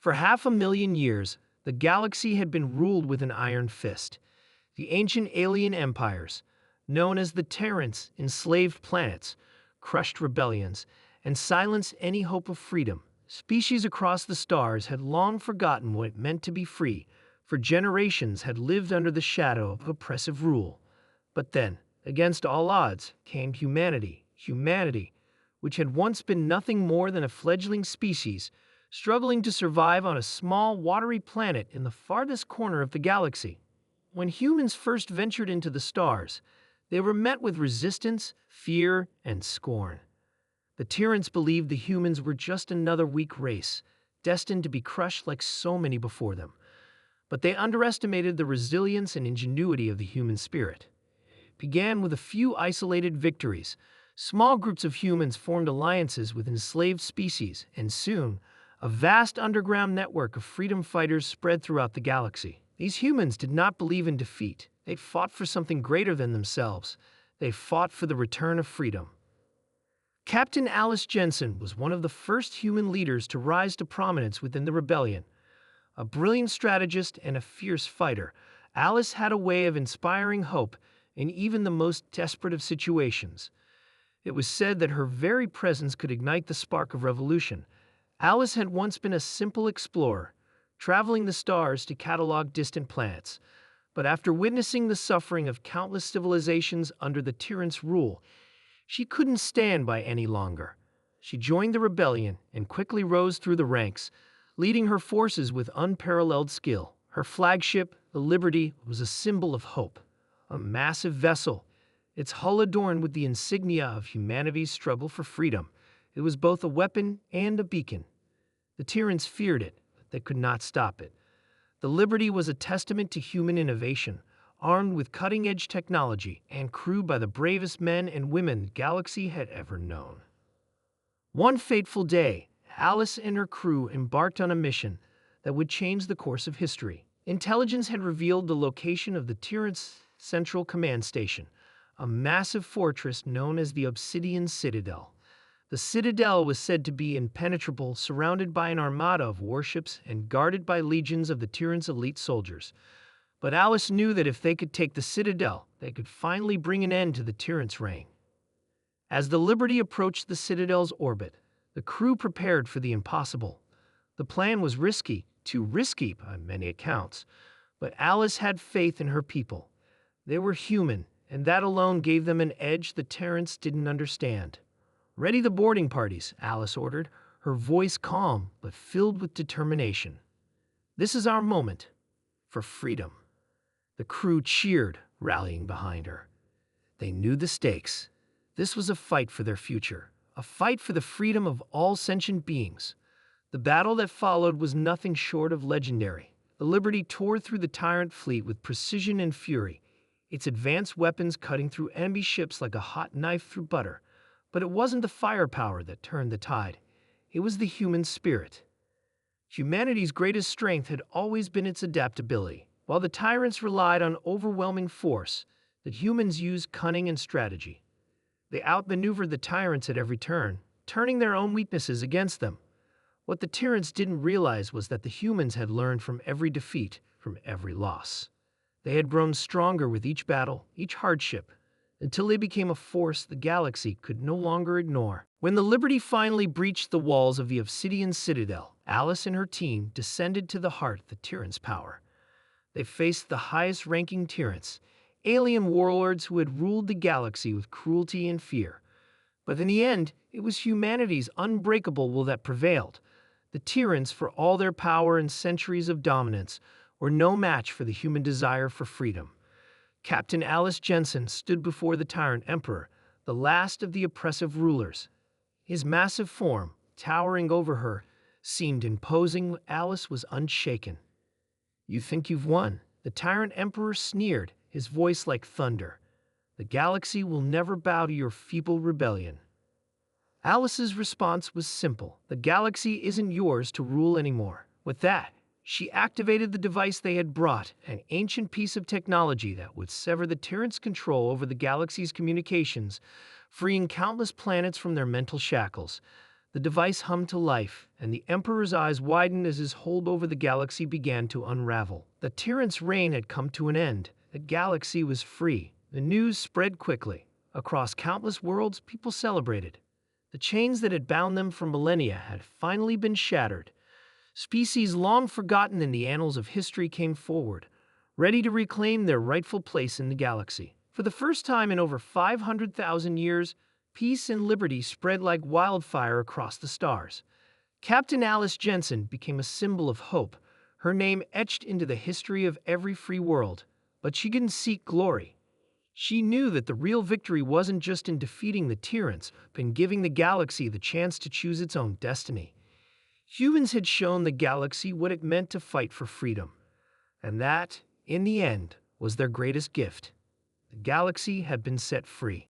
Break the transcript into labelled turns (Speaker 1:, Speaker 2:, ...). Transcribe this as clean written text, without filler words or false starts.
Speaker 1: For 500,000 years, the galaxy had been ruled with an iron fist. The ancient alien empires, known as the Terrans, enslaved planets, crushed rebellions, and silenced any hope of freedom. Species across the stars had long forgotten what it meant to be free, for generations had lived under the shadow of oppressive rule. But then, against all odds, came humanity, which had once been nothing more than a fledgling species, struggling to survive on a small, watery planet in the farthest corner of the galaxy. When humans first ventured into the stars, they were met with resistance, fear, and scorn. The Tyrants believed the humans were just another weak race, destined to be crushed like so many before them. But they underestimated the resilience and ingenuity of the human spirit. It began with a few isolated victories. Small groups of humans formed alliances with enslaved species, and soon, a vast underground network of freedom fighters spread throughout the galaxy. These humans did not believe in defeat. They fought for something greater than themselves. They fought for the return of freedom. Captain Alice Jensen was one of the first human leaders to rise to prominence within the rebellion. A brilliant strategist and a fierce fighter, Alice had a way of inspiring hope in even the most desperate of situations. It was said that her very presence could ignite the spark of revolution. Alice had once been a simple explorer, traveling the stars to catalog distant planets. But after witnessing the suffering of countless civilizations under the tyrant's rule, she couldn't stand by any longer. She joined the rebellion and quickly rose through the ranks, leading her forces with unparalleled skill. Her flagship, the Liberty, was a symbol of hope. A massive vessel, its hull adorned with the insignia of humanity's struggle for freedom. It was both a weapon and a beacon. The Tyrants feared it, but they could not stop it. The Liberty was a testament to human innovation, armed with cutting-edge technology and crewed by the bravest men and women the galaxy had ever known. One fateful day, Alice and her crew embarked on a mission that would change the course of history. Intelligence had revealed the location of the Tyrants' central command station, a massive fortress known as the Obsidian Citadel. The citadel was said to be impenetrable, surrounded by an armada of warships and guarded by legions of the Tyrants' elite soldiers. But Alice knew that if they could take the citadel, they could finally bring an end to the Tyrants' reign. As the Liberty approached the citadel's orbit, the crew prepared for the impossible. The plan was risky, too risky by many accounts, but Alice had faith in her people. They were human, and that alone gave them an edge the Tyrants didn't understand. "Ready the boarding parties," Alice ordered, her voice calm but filled with determination. "This is our moment for freedom." The crew cheered, rallying behind her. They knew the stakes. This was a fight for their future, a fight for the freedom of all sentient beings. The battle that followed was nothing short of legendary. The Liberty tore through the tyrant fleet with precision and fury, its advanced weapons cutting through enemy ships like a hot knife through butter. But it wasn't the firepower that turned the tide. It was the human spirit. Humanity's greatest strength had always been its adaptability. While the tyrants relied on overwhelming force, the humans used cunning and strategy. They outmaneuvered the tyrants at every turn, turning their own weaknesses against them. What the tyrants didn't realize was that the humans had learned from every defeat, from every loss. They had grown stronger with each battle, each hardship, until they became a force the galaxy could no longer ignore. When the Liberty finally breached the walls of the Obsidian Citadel, Alice and her team descended to the heart of the Tyrants' power. They faced the highest-ranking Tyrants, alien warlords who had ruled the galaxy with cruelty and fear. But in the end, it was humanity's unbreakable will that prevailed. The Tyrants, for all their power and centuries of dominance, were no match for the human desire for freedom. Captain Alice Jensen stood before the Tyrant Emperor, the last of the oppressive rulers. His massive form, towering over her, seemed imposing. Alice was unshaken. "You think you've won?" The Tyrant Emperor sneered, his voice like thunder. "The galaxy will never bow to your feeble rebellion." Alice's response was simple. "The galaxy isn't yours to rule anymore." With that, she activated the device they had brought, an ancient piece of technology that would sever the Tyrants' control over the galaxy's communications, freeing countless planets from their mental shackles. The device hummed to life, and the Emperor's eyes widened as his hold over the galaxy began to unravel. The tyrant's reign had come to an end. The galaxy was free. The news spread quickly. Across countless worlds, people celebrated. The chains that had bound them for millennia had finally been shattered. Species long forgotten in the annals of history came forward, ready to reclaim their rightful place in the galaxy. For the first time in over 500,000 years, peace and liberty spread like wildfire across the stars. Captain Alice Jensen became a symbol of hope, her name etched into the history of every free world. But she didn't seek glory. She knew that the real victory wasn't just in defeating the tyrants, but in giving the galaxy the chance to choose its own destiny. Humans had shown the galaxy what it meant to fight for freedom, and that, in the end, was their greatest gift. The galaxy had been set free.